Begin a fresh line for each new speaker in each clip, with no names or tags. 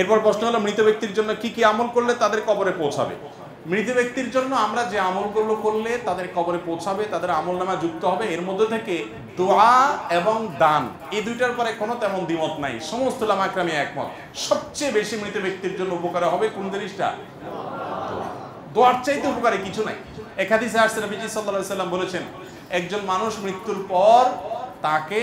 এরপর প্রশ্ন হলো মৃত ব্যক্তির জন্য কি কি আমল করলে তাদের কবরে পৌঁছাবে। মৃত ব্যক্তির জন্য আমরা যে আমলগুলো করলে তাদের কবরে পৌঁছাবে, তাদের আমলনামা যুক্ত হবে, এর মধ্যে থেকে দোয়া এবং দান এই দুইটার পরে কোনো তেমন দ্বিমত নাই। সমস্ত উলামা একরামে একমত, সবচেয়ে বেশি মৃত ব্যক্তির জন্য উপকার হবে কোন জিনিসটা? দোয়ার চাইতে উপকারী কিছু নাই। এক হাদিসে আসছে নবীজি সাল্লাল্লাহু আলাইহি ওয়াসাল্লাম বলেছেন, একজন মানুষ মৃত্যুর পর তাকে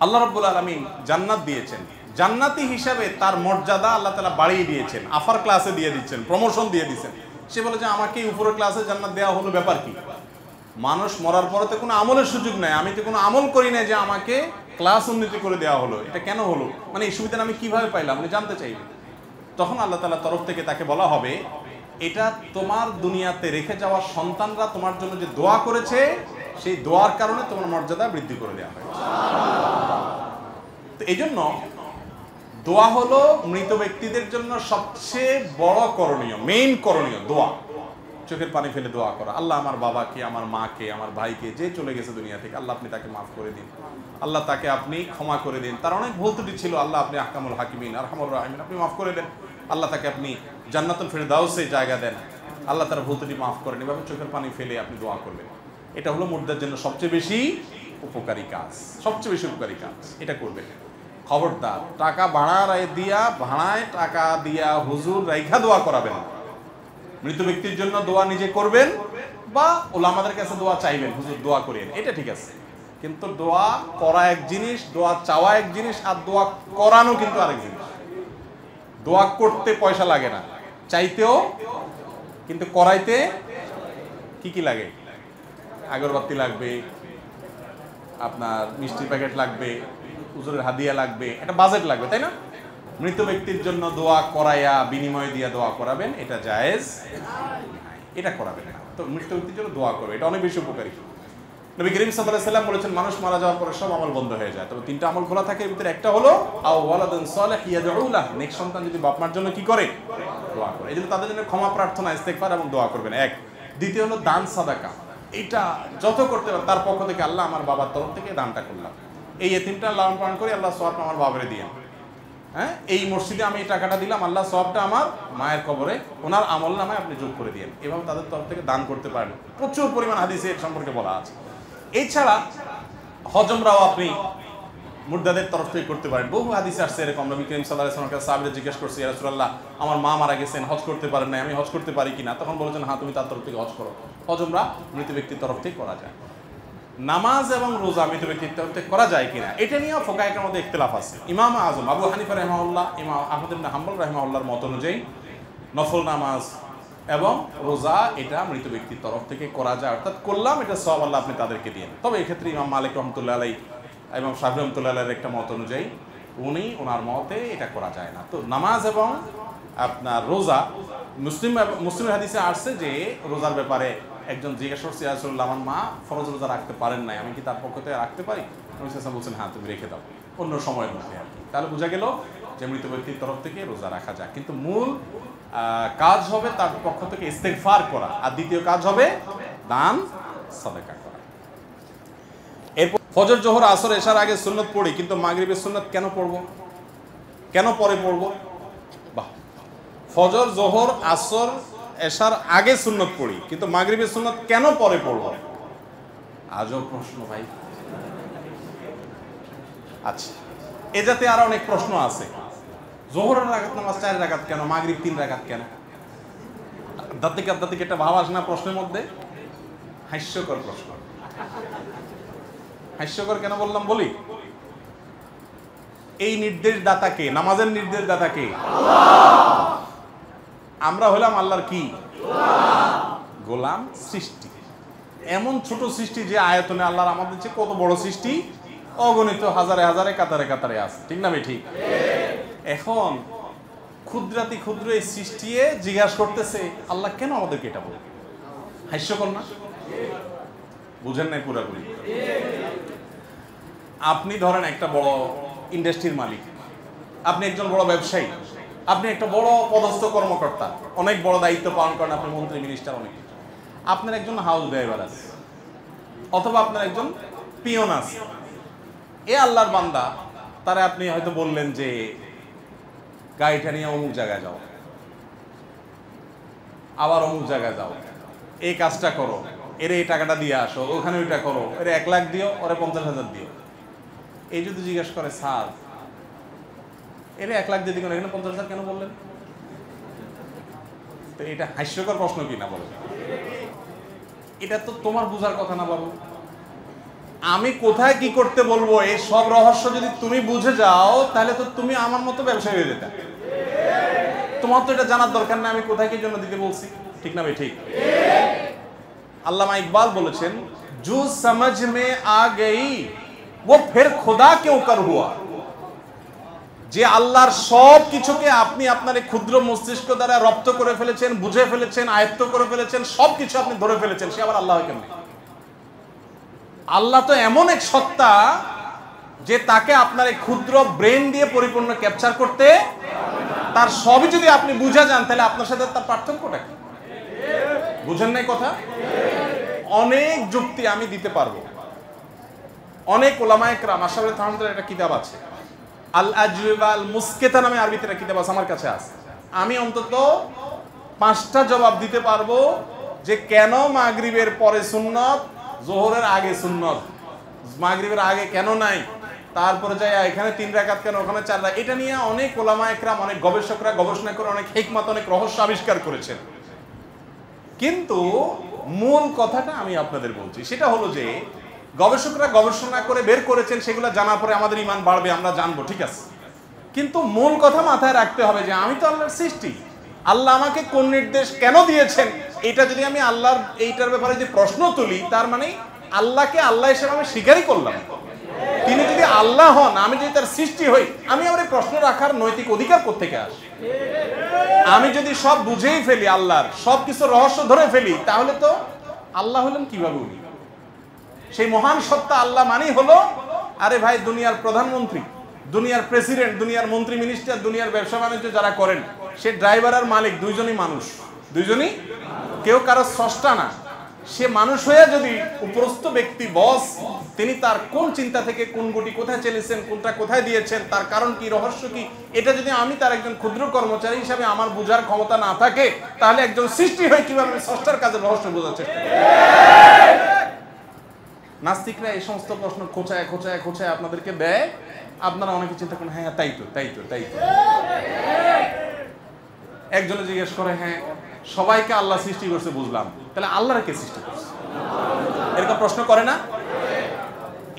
আল্লাহ রাব্বুল আলামিন জান্নাত দিয়েছেন, জান্নাতি হিসাবে তার মর্যাদা আল্লাহ তাআলা বাড়িয়ে দিয়েছেন, আফার ক্লাসে দিয়ে দিচ্ছেন, প্রমোশন দিয়ে দিচ্ছেন। সে বলে যে আমাকে উপরের ক্লাসে জান্নাত দেওয়া হলো, ব্যাপার কি? মানুষ মরার পরে তো কোনো আমলের সুযোগ নাই, আমি তো কোনো আমল করি না যে আমাকে ক্লাস উন্নতি করে দেওয়া হলো, এটা কেন হলো, মানে এই সুবিধাটা আমি কিভাবে পাইলাম, আমি জানতে চাইবে। তখন আল্লাহ তাআলার তরফ থেকে তাকে বলা হবে, এটা তোমার দুনিয়াতে রেখে যাওয়া সন্তানরা তোমার জন্য যে দোয়া করেছে, সেই দোয়ার কারণে তোমার মর্যাদা বৃদ্ধি করে দেওয়া হয়েছে। তো এই জন্য দোয়া হলো মৃত ব্যক্তিদের জন্য সবচেয়ে বড় করণীয়, মেইন করণীয় দোয়া। চোখের পানি ফেলে দোয়া করা, আল্লাহ আমার বাবাকে, আমার মাকে, আমার ভাইকে, যে চলে গেছে দুনিয়া থেকে, আল্লাহ আপনি তাকে মাফ করে দিন, আল্লাহ তাকে আপনি ক্ষমা করে দিন, তার অনেক ভুল ত্রুটি ছিল, আল্লাহ আপনি আহকামুল হাকিমিন আরহামুর রাহিমিন, আপনি মাফ করে দেন, আল্লাহ তাকে আপনি জান্নাতুল ফিরদাউসে জায়গা দেন, আল্লাহ তার ভুল ত্রুটি মাফ করেন। এভাবে চোখের পানি ফেলে আপনি দোয়া করবেন। এটা হলো মুর্দার জন্য সবচেয়ে বেশি উপকারী কাজ, সবচেয়ে বেশি উপকারী কাজ, এটা করবেন। খবরদার টাকা ভাড়ায় টাকা দিয়া হুজুর রাইখা দোয়া করাবেন। মৃত ব্যক্তির জন্য দোয়া নিজে করবেন বা ওলামাদের কাছে দোয়া চাইবেন, হুজুর দোয়া করেন, এটা ঠিক আছে। কিন্তু দোয়া করা এক জিনিস, দোয়া চাওয়া এক জিনিস, আর দোয়া করানো কিন্তু আরেক জিনিস। দোয়া করতে পয়সা লাগে না, চাইতেও, কিন্তু করাইতে কি কি লাগে? আগরবাতি লাগবে, আপনার মিষ্টির প্যাকেট লাগবে, হুজুরের হাদিয়া লাগবে, একটা বাজেট লাগবে, তাই না? মৃত ব্যক্তির জন্য দোয়া করাইয়া বিনিময় দিয়া দোয়া করাবেন, এটা জায়েজ, এটা করাবেন না। তো মৃত ব্যক্তির জন্য দোয়া করবে, এটা অনেক বেশি উপকারী। নবী করিম সাল্লাল্লাহু আলাইহি ওয়াসাল্লাম বলেছেন, মানুষ মারা যাওয়ার পরে সব আমল বন্ধ হয়ে যায়, তবে তিনটা আমল খোলা থাকে। এর ভিতরে একটা হলো আও ওয়ালাদুন সালিহ ইয়াদউ লাহ, নেক্সট সন্তান যদি বাপ মার জন্য কি করে? দোয়া করে। এই জন্য তাদের জন্য ক্ষমা প্রার্থনা, ইস্তেগফার এবং দোয়া করবেন। এক। দ্বিতীয় হলো দান সাদাকা, এটা যত করতে পারে তার পক্ষ থেকে, আল্লাহ আমার বাবার তরফ থেকে দানটা করলাম, এই এতিমটা লালন পালন করে, আল্লাহ সওয়াবটা আমার বাবারে দিয়েন। হ্যাঁ, এই মসজিদে আমি এই টাকাটা দিলাম, আল্লাহ সওয়াবটা আমার মায়ের কবরে, ওনার আমল নামায় আপনি যোগ করে দিয়েন। এভাবে তাদের তরফ থেকে দান করতে পারেন। প্রচুর পরিমাণ হাদিসে এর সম্পর্কে বলা আছে। এছাড়া হজমরাও আপনি মুর্দাদের তরফ থেকে করতে পারেন। বহু হাদিসে আসছে এরকম। নবী করিম সাল্লাল্লাহু আলাইহি ওয়াসাল্লাম সাহাবীরা জিজ্ঞেস করছে, ইয়া রাসূলুল্লাহ, আমার মা মারা গেছেন, হজ করতে পারেন না, আমি হজ করতে পারি কিনা? তখন বলেছেন, হ্যাঁ, তুমি তার তরফ থেকে হজ করো। হজমরা মৃত ব্যক্তির তরফ থেকে করা যায়। নামাজ এবং রোজা মৃত ব্যক্তির তরফ থেকে করা যায় কিনা, এটা নিয়েও ফুকাহাদের মধ্যে ইখতিলাফ আছে। ইমাম আযম আবু হানিফা রাহিমাহুল্লাহ, ইমাম আহমদ ইবনে হাম্বল রাহিমাহুল্লাহর মত অনুযায়ী নফল নামাজ এবং রোজা এটা মৃত ব্যক্তির তরফ থেকে করা যায়, অর্থাৎ করলাম, এটা সওয়াব আল্লাহ আপনি তাদেরকে দিয়েন। তবে এক্ষেত্রে ইমাম মালিক রহমতুল্লাহ আলাইহি, ইমাম শাফিঈ রহমতুল্লাহ আলাইহির একটা মত অনুযায়ী ওনার মতে এটা করা যায় না। তো নামাজ এবং আপনার রোজা, মুসলিমের হাদিসে আসছে যে রোজার ব্যাপারে একজন জিজ্ঞাসা করছে, ইয়া রাসূলুল্লাহ, আমার মা ফরজ রোজা রাখতে পারেন নাই, আমি কি তার পক্ষ থেকে রাখতে পারি? নবী সাল্লাল্লাহু আলাইহি ওয়াসাল্লাম বলছেন, হ্যাঁ, তুমি রেখে দাও অন্য সময়ের মধ্যে আর কি। তাহলে বোঝা গেল যে মৃত ব্যক্তির তরফ থেকে রোজা রাখা যায়, কিন্তু মূল কাজ হবে তার পক্ষ থেকে ইস্তেগফার করা, আর দ্বিতীয় কাজ হবে দান সাদাকা করা। এরপর ফজর, জোহর, আসর, এশার আগে সুন্নত পড়ি, কিন্তু মাগরিবের সুন্নত কেন পড়বো, কেন পরে পড়বো? বাহ, ফজর, জোহর, আসর, এশার আগে সুন্নত পড়ি, কিন্তু মাগরিবের সুন্নত কেন পরে পড়বো? আজব প্রশ্ন ভাই। আচ্ছা, এ জাতীয় আরো অনেক প্রশ্ন আছে। জোহরের রাকাত নামাজ 4 রাকাত কেন, মাগরিব 3 রাকাত কেন? আধ্যাত্মিক একটা ভাব আসে না প্রশ্নের মধ্যে? হাস্যকর প্রশ্ন। হাস্যকর কেন বললাম বলি, এই নির্দেশদাতা কে? নামাজের নির্দেশদাতা কে? আমরা হলাম আল্লাহর কি? গোলাম, সৃষ্টি। এমন ছোট সৃষ্টি যে আয়তনে আল্লাহর আমাদের চেয়ে কত বড় সৃষ্টি, অগণিত হাজারে হাজারে কাতারে কাতারে আছে, ঠিক না? ঠিক। এখন ক্ষুদ্রাতি ক্ষুদ্র এই সৃষ্টি জিজ্ঞাসা করতেছে, আল্লাহ কেন আমাদেরকে এটা বলবে? হাস্যকর না? বুঝেন নাই পুরাপুরি? আপনি ধরেন একটা বড় ইন্ডাস্ট্রির মালিক, আপনি একজন বড় ব্যবসায়ী, আপনি একটা বড় পদস্থ কর্মকর্তা, অনেক বড় দায়িত্ব পালন করেন, আপনি মন্ত্রী, মিনিস্টার, অনেক। আপনার একজন হাউস ড্রাইভার আছে, অথবা আপনার একজন পিয়ন আছে। এ আল্লাহর বান্দা, তারে আপনি হয়তো বললেন যে গাড়িটা নিয়ে অমুক জায়গায় যাও, আবার অমুক জায়গায় যাও, এই কাজটা করো, এর এই টাকাটা দিয়ে আসো, ওখানে ওইটা করো, এর 1 লাখ দিও, ওরে 50,000 দিও। এই যদি জিজ্ঞেস করে স্যার এর 1 লাখ দিয়ে দিবেন, এখানে 50,000 কেন বললেন? তো এটা হাস্যকর প্রশ্ন কিনা বলো? এটা তো তোমার বুঝার কথা না বাবু। আমি কোথায় কি করতে বলবো এই সব রহস্য যদি তুমি বুঝে যাও, তাহলে তো তুমি আমার মতো ব্যবসায়ী হয়ে যেতে। তোমার তো এটা জানার দরকার না আমি কোথায় কি জন্য দিতে বলছি, ঠিক না ভাই? ঠিক। আল্লামা ইকবাল বলেছেন, জু সমঝ মে আ গই वो फिर खुदा क्यों कर हुआ। যে আল্লাহর সব কিছুকে আপনি আপনার এই ক্ষুদ্র মস্তিষ্ক দ্বারা রপ্ত করে ফেলেছেন, বুঝে ফেলেছেন, আয়ত্ত করে ফেলেছেন, সবকিছু আপনি ধরে ফেলেছেন, সে আবার আল্লাহ হয় কেমনে? আল্লাহ তো এমন এক সত্তা যে তাকে আপনার এই ক্ষুদ্র ব্রেন দিয়ে পরিপূর্ণ ক্যাপচার করতে, তার সবই যদি আপনি বুঝে যান, তাহলে আপনার সাথে তার পার্থক্যটা কি? বুঝেন নাই কথা? অনেক যুক্তি আমি দিতে পারবো। অনেক ওলামায়ে কেরাম, আশরাফুল থানভির একটা কিতাব আছে, আল আজওয়াবা আল মুসকিতা নামে আরবিতে একটা কিতাব আছে, আমার কাছে আছে। আমি অন্তত 5টা জবাব দিতে পারবো যে কেন মাগরিবের পরে সুন্নত, যোহরের আগে সুন্নত, মাগরিবের আগে কেন নাই, তারপরে যাই এখানে 3 রাকাত কেন, ওখানে 4 রাকাত। এটা নিয়ে অনেক ওলামায়ে কেরাম, অনেক গবেষকরা গবেষণা করে অনেক হিকমত, অনেক রহস্য আবিষ্কার করেছেন। কিন্তু মূল কথাটা আমি আপনাদের বলছি, সেটা হলো যে গবেষকরা গবেষণা করে বের করেছেন, সেগুলো জানার পরে আমাদের ঈমান বাড়বে, আমরা জানবো, ঠিক আছে। কিন্তু মূল কথা মাথায় রাখতে হবে যে আমি তো আল্লাহর সৃষ্টি, আল্লাহ আমাকে কোন নির্দেশ কেন দিয়েছেন, এটা যদি আমি আল্লাহর এইটার ব্যাপারে যে প্রশ্ন তুলি, তার মানে আল্লাহকে আল্লাহ হিসেবে আমি স্বীকারই করলাম। তিনি যদি আল্লাহ হন, আমি যদি তার সৃষ্টি হই, আমি আমার এই প্রশ্ন রাখার নৈতিক অধিকার কোত্থেকে আসে? আমি যদি সব বুঝেই ফেলি, আল্লাহর সব কিছু রহস্য ধরে ফেলি, তাহলে তো আল্লাহ হলেন কিভাবে উনি? সেই মহান সত্তা আল্লাহ মানেই হলো, আরে ভাই দুনিয়ার প্রধানমন্ত্রী, দুনিয়ার প্রেসিডেন্ট, দুনিয়ার মন্ত্রী মিনিস্টার, দুনিয়ার ব্যবসা বাণিজ্য যারা করেন, সে ড্রাইভার আর মালিক দুইজনই মানুষ, দুইজনই, কেউ কারো স্রষ্টা না। সে মানুষ হয়ে যদি উপরস্থ ব্যক্তি বস, তিনি তার কোন চিন্তা থেকে কোন গুটি কোথায় চলেছেন, কোনটা কোথায় দিয়েছেন, তার কারণ কি, রহস্য কি, এটা যদি আমি তার একজন ক্ষুদ্র কর্মচারী হিসাবে আমার বোঝার ক্ষমতা না থাকে, তাহলে একজন সৃষ্টি হয়ে কিভাবে স্রষ্টার কাজের রহস্য বোঝার চেষ্টা করে? নাস্তিকরা এই সমস্ত প্রশ্ন খোঁচায় খোঁচায় খোঁচায় আপনাদেরকে দেয়, আপনারা অনেকে চিন্তা করেন হ্যাঁ তাই তো তাই তো তাই তো। একজনে জিজ্ঞেস করে, হ্যাঁ সবাইকে আল্লাহ সৃষ্টি করছে বুঝলাম, তাহলে আল্লাহর কে সৃষ্টি করছে? এরকম প্রশ্ন করে না?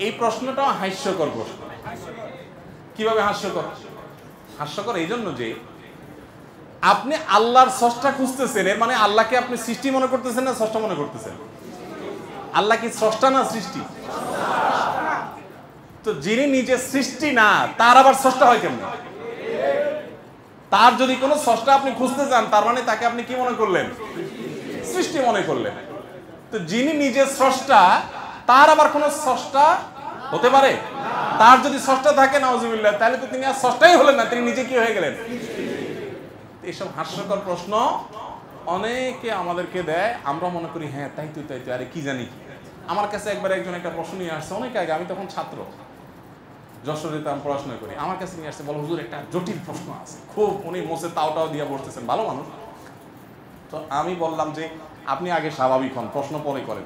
এই প্রশ্নটাও হাস্যকর প্রশ্ন। কিভাবে হাস্যকর? হাস্যকর এই জন্য যে আপনি আল্লাহর স্রষ্টা খুঁজতেছেন, এর মানে আল্লাহকে আপনি সৃষ্টি মনে করতেছেন না স্রষ্টা মনে করতেছেন? আল্লাহ কি স্রষ্টা না সৃষ্টি? তো যিনি নিজে সৃষ্টি না, তার আবার স্রষ্টা হয় কেমন? তার যদি কোনো স্রষ্টা আপনি খুঁজতে যান, তার মানে তাকে আপনি কি মনে করলেন? সৃষ্টি মনে করলেন। তো যিনি নিজে স্রষ্টা, তার আবার কোনো স্রষ্টা হতে পারে? তার যদি স্রষ্টা থাকে নাউজুবিল্লাহ, তাহলে তো তিনি আর স্রষ্টাই হলেন না, তিনি নিজে কি হয়ে গেলেন? এইসব হাস্যকর প্রশ্ন অনেকে আমাদেরকে দেয়, আমরা মনে করি হ্যাঁ তাই তো তাই তো, আরে কি জানি কি। আমার কাছে একবার একজন একটা প্রশ্ন নিয়ে আসছে অনেক আগে, আমি তখন ছাত্র, যশোরে আমি পড়াশোনা করি। আমার কাছে নিয়ে আসছে, বলো হুজুর একটা জটিল প্রশ্ন আছে খুব, উনি মোসে তাওটাও দিয়ে বসতেছেন, ভালো মানুষ। তো আমি বললাম যে আপনি আগে স্বাভাবিক হন, প্রশ্ন পরে করেন।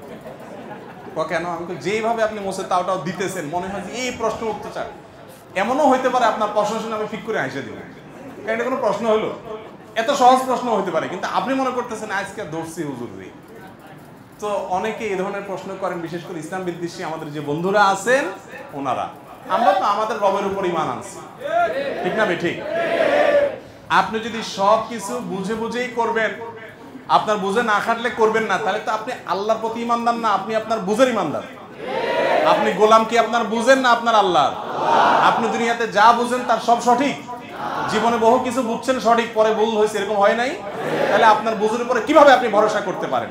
কেন? আমি তো যেইভাবে আপনি মোসে তাওটাও দিতেছেন, মনে হয় যে এই প্রশ্ন উঠতে চান। এমনও হইতে পারে আপনার প্রশ্ন শুনে আমি ঠিক করে হাসে দিব, কারণ এটা কোনো প্রশ্ন হলো, এত সহজ প্রশ্ন হতে পারে, কিন্তু আপনি মনে করতেছেন আজকে ধরছি হুজুর রে। তো অনেকে এই ধরনের প্রশ্ন করেন, বিশেষ করে ইসলাম বিদ্বেষী আমাদের যে বন্ধুরা আছেন ওনারা। আমরা তো আমাদের রবের উপর ঈমান আনছি, ঠিক না? ঠিক। আপনি যদি সব কিছু বুঝে বুঝেই করবেন, আপনার বুঝে না খাটলে করবেন না, তাহলে তো আপনি আল্লাহর প্রতি ঈমানদার না, আপনি আপনার বুঝের ঈমানদার। আপনি গোলাম কি আপনার বুঝেন না আপনার আল্লাহর? আপনি দুনিয়াতে যা বুঝেন তার সব সঠিক, জীবনে বহু কিছু বুঝছেন সঠিক, পরে ভুল হয়েছে, এরকম হয় নাই? তাহলে আপনার বুঝের উপরে কিভাবে আপনি ভরসা করতে পারেন?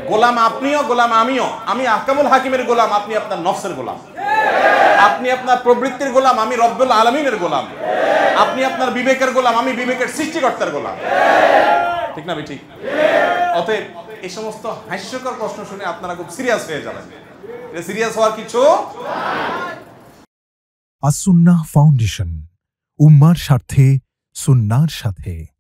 গোলাম আপনিও, গোলাম আমিও। আমি আহকামুল হাকিমের গোলাম, আপনি আপনার নফসের গোলাম। আপনি আপনার প্রবৃত্তির গোলাম, আমি রব্বুল আলামিনের গোলাম। আপনি আপনার বিবেকের গোলাম, আমি বিবেকের সৃষ্টিকর্তার গোলাম, ঠিক না? ঠিক। অতএব এই সমস্ত হাস্যকর প্রশ্ন শুনে আপনারা খুব সিরিয়াস হয়ে যাবেন, এটা সিরিয়াস হওয়ার কিছু।
আস-সুন্নাহ ফাউন্ডেশন, উম্মার স্বার্থে সুন্নাহর সাথে।